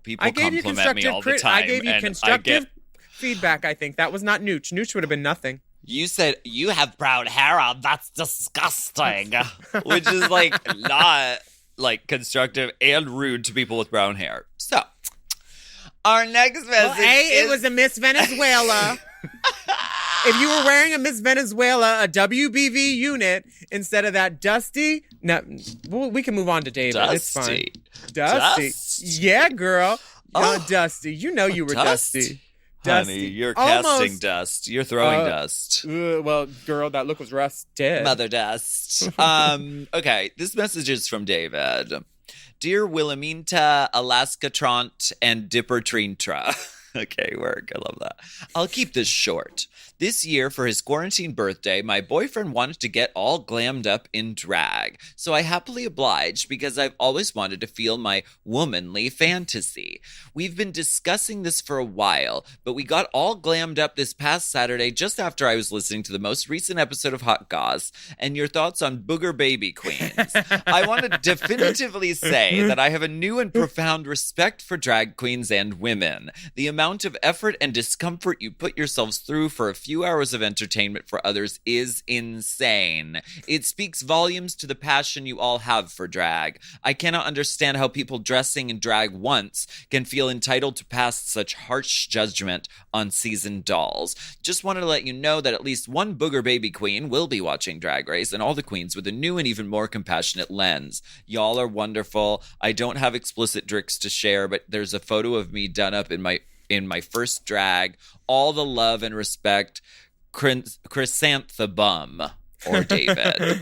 People compliment me all the time. I gave you constructive feedback, I think. That was not nooch. Nooch would have been nothing. You said you have brown hair on. That's disgusting. Which is like not like constructive and rude to people with brown hair. So, our next message it was a Miss Venezuela. If you were wearing a Miss Venezuela, a WBV unit, instead of that dusty... No, we can move on to David. It's fine. Dusty. Yeah, girl. Dusty. You know you were dusty. Honey, you're casting dust. You're throwing dust. Well, girl, that look was rusted. Mother dust. Okay, this message is from David. Dear Willaminta, Alaska Trant, and Dipper Trintra. Okay, work. I love that. I'll keep this short. This year, for his quarantine birthday, my boyfriend wanted to get all glammed up in drag. So I happily obliged because I've always wanted to feel my womanly fantasy. We've been discussing this for a while, but we got all glammed up this past Saturday just after I was listening to the most recent episode of Hot Goss and your thoughts on Booger baby queens. I want to definitively say that I have a new and profound respect for drag queens and women. The amount of effort and discomfort you put yourselves through for a few hours of entertainment for others is insane. It speaks volumes to the passion you all have for drag. I cannot understand how people dressing in drag once can feel entitled to pass such harsh judgment on seasoned dolls. Just wanted to let you know that at least one Booger baby queen will be watching Drag Race, and all the queens with a new and even more compassionate lens. Y'all are wonderful. I don't have explicit drinks to share, but there's a photo of me done up in my first drag. All the love and respect, Chrysanthemum or David.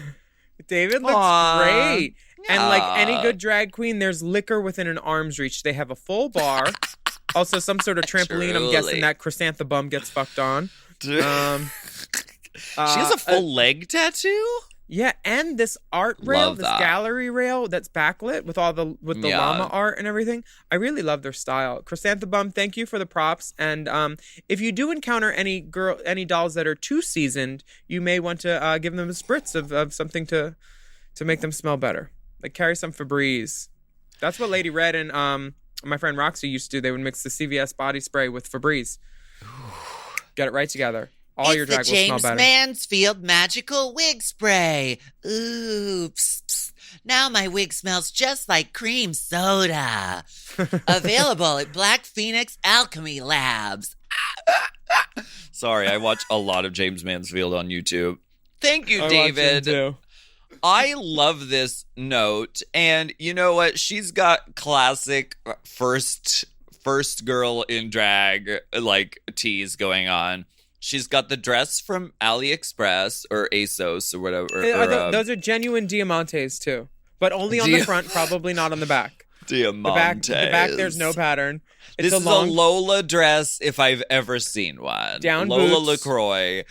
David looks great. And like any good drag queen, there's liquor within an arm's reach. They have a full bar. Also some sort of trampoline. Truly. I'm guessing that Chrysanthemum gets fucked on. She has a full leg tattoo? Yeah, and this art rail, Love this that. gallery rail that's backlit with all the llama art and everything. I really love their style. Chrysanthemum, thank you for the props. And if you do encounter any dolls that are too seasoned, you may want to give them a spritz of something to make them smell better. Like carry some Febreze. That's what Lady Red and my friend Roxy used to do. They would mix the CVS body spray with Febreze. Get it right together. All your drag will smell better. Mansfield magical wig spray. Oops. Now my wig smells just like cream soda. Available at Black Phoenix Alchemy Labs. Sorry, I watch a lot of James Mansfield on YouTube. Thank you, David. I love this note. And you know what? She's got classic first girl in drag like tease going on. She's got the dress from AliExpress or ASOS or whatever. Those are genuine Diamantes too, but only on the front, probably not on the back. Diamantes. The back, there's no pattern. It's this is a Lola dress if I've ever seen one. Down Lola boots. LaCroix.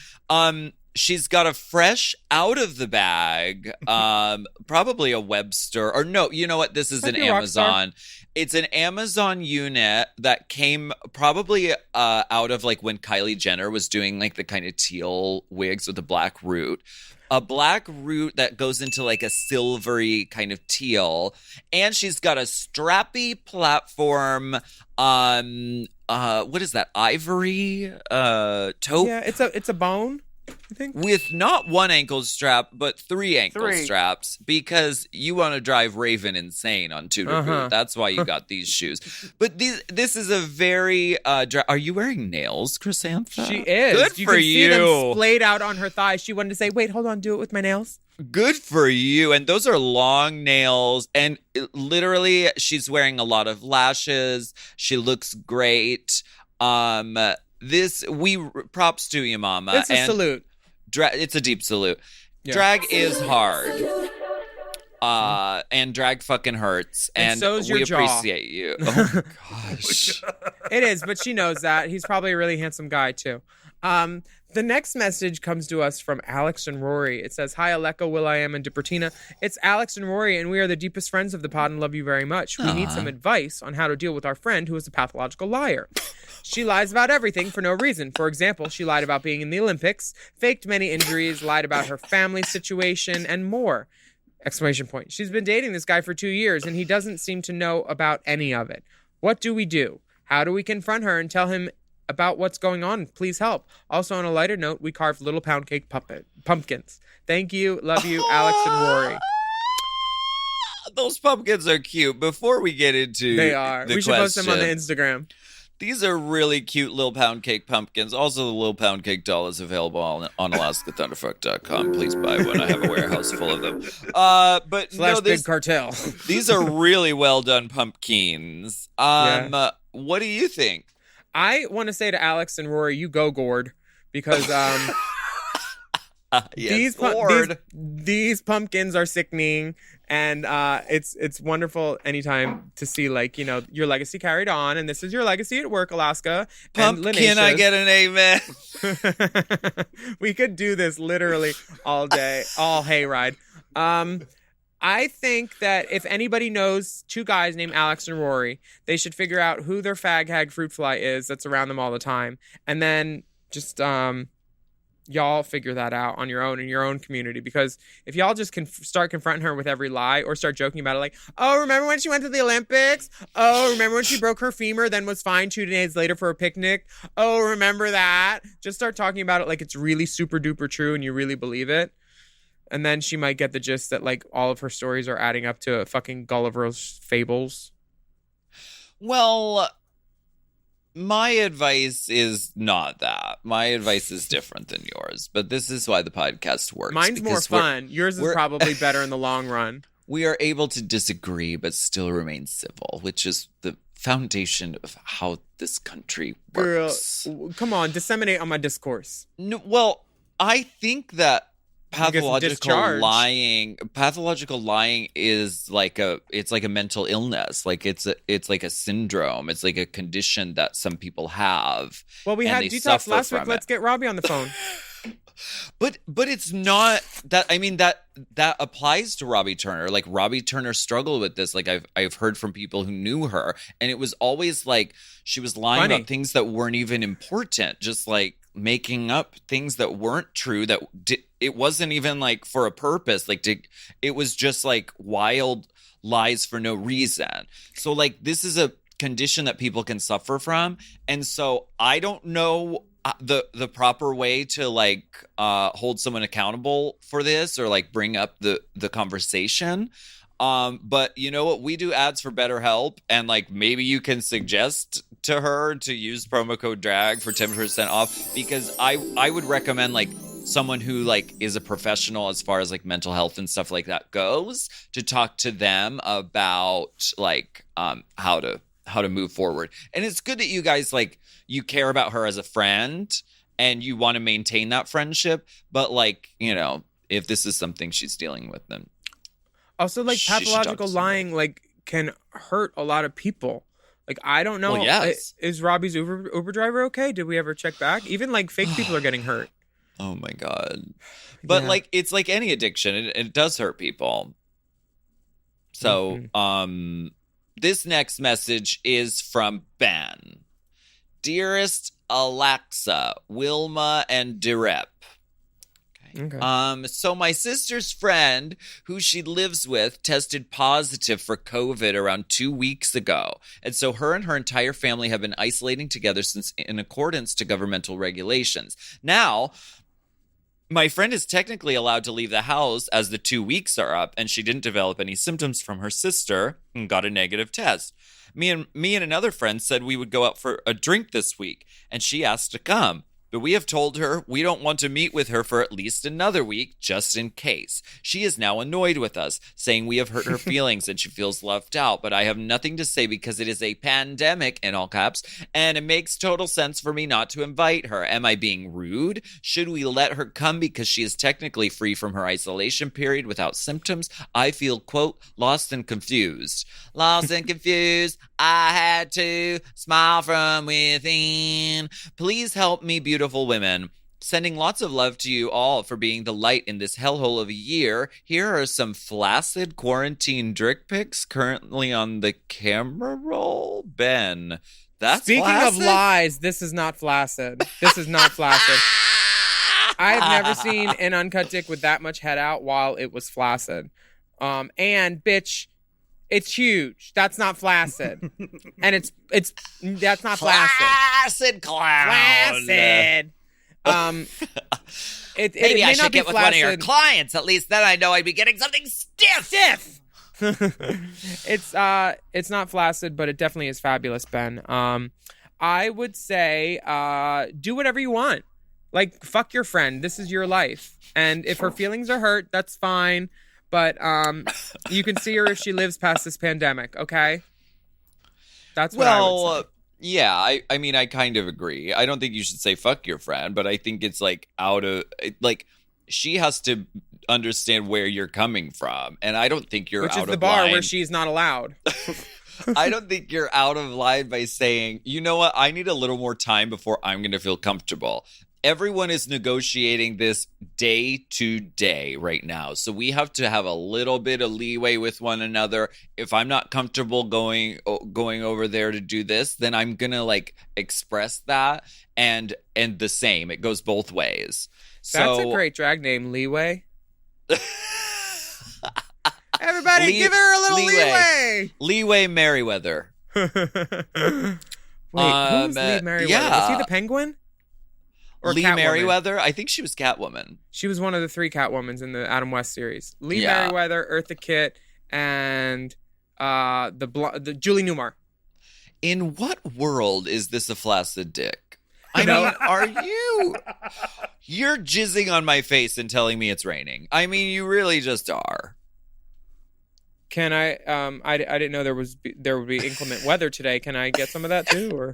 She's got a fresh out of the bag, probably a Webster, or no, you know what? This is an Amazon. It's an Amazon unit that came probably out of like when Kylie Jenner was doing like the kind of teal wigs with the black root. A black root that goes into like a silvery kind of teal. And she's got a strappy platform, what is that, ivory taupe? Yeah, it's a bone. I think. With not one ankle strap, but three ankle straps, because you want to drive Raven insane on Tudor boot. That's why you got these shoes. But this is a very. Are you wearing nails, Chrysantha? She is. Good you for can you. See them splayed out on her thighs. She wanted to say, "Wait, hold on, do it with my nails." Good for you. And those are long nails. And literally, she's wearing a lot of lashes. She looks great. Props to you, Mama. It's a salute. It's a deep salute. Yeah. Drag is hard. And drag fucking hurts. And so's your we jaw. appreciate you. Oh, gosh. It is, but she knows that. He's probably a really handsome guy, too. The next message comes to us from Alex and Rory. It says, "Hi, Aleka, Willam, and Depertina. It's Alex and Rory, and we are the deepest friends of the pod and love you very much. We need some advice on how to deal with our friend who is a pathological liar. She lies about everything for no reason. For example, she lied about being in the Olympics, faked many injuries, lied about her family situation, and more. ! She's been dating this guy for 2 years, and he doesn't seem to know about any of it. What do we do? How do we confront her and tell him about what's going on. Please help. Also, on a lighter note, we carved little pound cake pumpkins. Thank you. Love you, Alex and Rory. Those pumpkins are cute. Before we get into They are. the We should post them on the question, Instagram. these are really cute little pound cake pumpkins. Also, the little pound cake doll is available on AlaskaThunderfuck.com. Please buy one. I have a warehouse full of them. But Slash no, Big Cartel. these are really well done pumpkins. What do you think? I want to say to Alex and Rory, you go, Gord, because Yes, Lord. these pumpkins are sickening, and it's wonderful anytime to see, like, you know, your legacy carried on, and this is your legacy at work, Alaska. Can I get an amen? We could do this literally all day, all hayride. I think that if anybody knows two guys named Alex and Rory, they should figure out who their fag hag fruit fly is that's around them all the time. And then just y'all figure that out on your own in your own community. Because if y'all just start confronting her with every lie or start joking about it, like, oh, remember when she went to the Olympics? Oh, remember when she broke her femur, then was fined 2 days later for a picnic? Oh, remember that? Just start talking about it like it's really super duper true and you really believe it. And then she might get the gist that, like, all of her stories are adding up to a fucking Gulliver's fables. Well, my advice is not that. My advice is different than yours. But this is why the podcast works. Mine's more fun. Yours is probably better in the long run. We are able to disagree, but still remain civil, which is the foundation of how this country works. Girl, come on, disseminate on my discourse. No, well, I think that pathological lying is like it's like a mental illness. Like it's like a syndrome. It's like a condition that some people have. Well, we had detox last week. Let's get Robbie on the phone. But it's not that. I mean, that applies to Robbie Turner. Like, Robbie Turner struggled with this. Like, I've heard from people who knew her, and it was always like she was lying about things that weren't even important, just like making up things that weren't true. It wasn't even like for a purpose. Like, it was just like wild lies for no reason. So, like, this is a condition that people can suffer from, and so I don't know the proper way to like hold someone accountable for this or like bring up the conversation. But you know what? We do ads for BetterHelp, and like maybe you can suggest to her to use promo code DRAG for 10% off, because I would recommend like someone who like is a professional as far as like mental health and stuff like that goes, to talk to them about like how to move forward. And it's good that you guys like you care about her as a friend and you want to maintain that friendship, but like, you know, if this is something she's dealing with, then also like pathological lying like can hurt a lot of people. Like, I don't know. Well, yes. Is Robbie's Uber driver okay? Did we ever check back? Even like fake people are getting hurt. Oh my God. But like, it's like any addiction. It does hurt people. So, this next message is from Ben. Dearest Alexa, Wilma, and Direp. Okay. So my sister's friend, who she lives with, tested positive for COVID around 2 weeks ago. And so her and her entire family have been isolating together since in accordance to governmental regulations. Now, my friend is technically allowed to leave the house as the 2 weeks are up, and she didn't develop any symptoms from her sister and got a negative test. Me and another friend said we would go out for a drink this week, and she asked to come. But we have told her we don't want to meet with her for at least another week, just in case. She is now annoyed with us, saying we have hurt her feelings and she feels left out. But I have nothing to say because it is a pandemic, in all caps, and it makes total sense for me not to invite her. Am I being rude? Should we let her come because she is technically free from her isolation period without symptoms? I feel, quote, lost and confused. Lost and confused. I had to smile from within. Please help me, beautiful women. Sending lots of love to you all for being the light in this hellhole of a year. Here are some flaccid quarantine dick pics currently on the camera roll. Ben, that's Speaking flaccid? of lies, this is not flaccid. This is not flaccid. I have never seen an uncut dick with that much head out while it was flaccid. And bitch, It's huge. That's not flaccid. And that's not flaccid. Flaccid clown. Flaccid. Maybe I should get with one of your flaccid. clients. At least then I know I'd be getting something stiff. It's not flaccid, but it definitely is fabulous, Ben. I would say do whatever you want. Like, fuck your friend. This is your life. And if her feelings are hurt, that's fine. But you can see her if she lives past this pandemic, okay? That's what I would say. Yeah, I mean, I kind of agree. I don't think you should say fuck your friend, but I think it's like she has to understand where you're coming from. And I don't think you're Which out is of the bar line. where she's not allowed. I don't think you're out of line by saying, you know what, I need a little more time before I'm going to feel comfortable. Everyone is negotiating this day to day right now. So we have to have a little bit of leeway with one another. If I'm not comfortable going over there to do this, then I'm going to like express that and the same. It goes both ways. That's a great drag name, Leeway. Everybody give her a little leeway. Leeway Merriweather. Wait, who's Lee Merriweather? yeah. Was he the Penguin? Or Lee Catwoman? Merriweather? I think she was Catwoman. She was one of the 3 Catwomans in the Adam West series. Lee Yeah. Merriweather, Eartha Kitt, and the Julie Newmar. In what world is this a flaccid dick? I mean, are you? You're jizzing on my face and telling me it's raining. I mean, you really just are. Can I? I didn't know there would be inclement weather today. Can I get some of that too? Or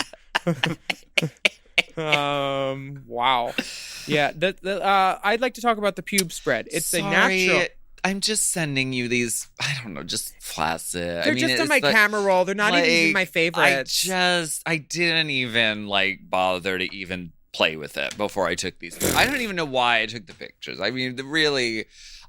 wow, yeah. I'd like to talk about the pube spread. It's a natural. I'm just sending you these. I don't know, just flaccid. They're just on my camera roll. They're not even my favorites. I didn't even bother to even play with it before I took these. I don't even know why I took the pictures. I mean, really.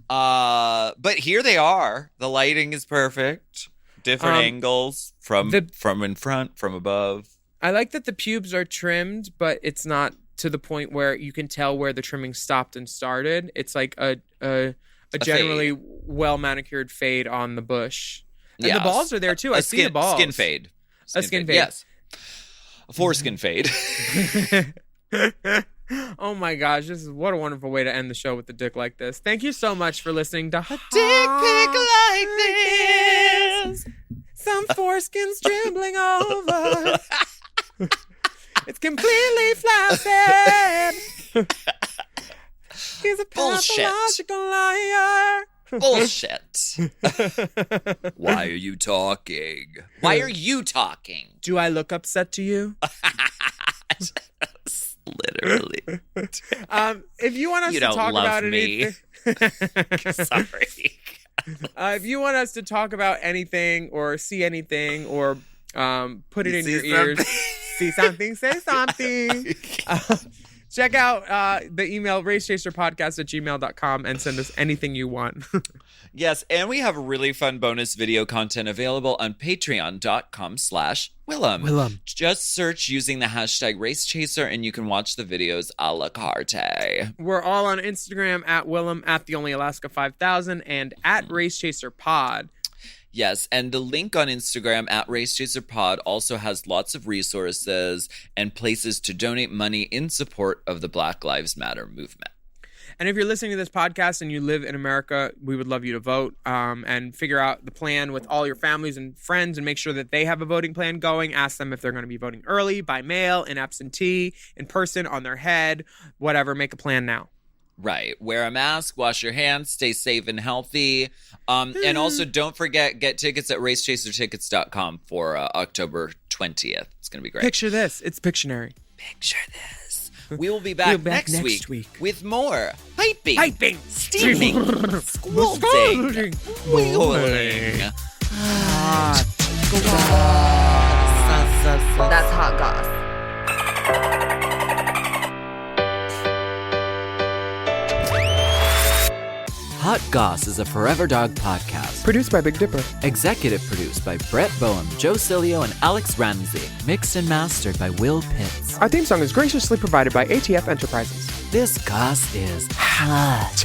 But here they are. The lighting is perfect. Different angles from in front, from above. I like that the pubes are trimmed, but it's not to the point where you can tell where the trimming stopped and started. It's like a generally well manicured fade on the bush. And the balls are there too. I see the balls. Skin fade. A skin fade. Yes. A foreskin fade. Oh my gosh, what a wonderful way to end the show with the dick like this. Thank you so much for listening to Dick pic like this. Some foreskins dribbling over. It's completely flaccid. He's a pathological liar. Bullshit. Why are you talking? Why are you talking? Do I look upset to you? Literally. If you want us You to don't talk love about me. anything, Sorry. if you want us to talk about anything or see anything or put it in your ears, see something, say something. Check out the email racechaserpodcast@gmail.com and send us anything you want. Yes, and we have really fun bonus video content available on patreon.com/Willam. Willam. Just search using the hashtag RaceChaser and you can watch the videos a la carte. We're all on Instagram at Willam, at TheOnlyAlaska5000, and at RaceChaserPod. Yes, and the link on Instagram at RaceChaserPod also has lots of resources and places to donate money in support of the Black Lives Matter movement. And if you're listening to this podcast and you live in America, we would love you to vote and figure out the plan with all your families and friends and make sure that they have a voting plan going. Ask them if they're going to be voting early, by mail, in absentee, in person, on their head, whatever. Make a plan now. Right. Wear a mask, wash your hands, stay safe and healthy. And also don't forget, get tickets at racechasertickets.com for October 20th. It's going to be great. Picture this. It's Pictionary. Picture this. We will be back, next week with more piping, steaming, squalting, wheeling. That's hot goss. Hot Goss is a Forever Dog podcast. Produced by Big Dipper. Executive produced by Brett Boehm, Joe Cilio, and Alex Ramsey. Mixed and mastered by Will Pitts. Our theme song is graciously provided by ATF Enterprises. This goss is hot.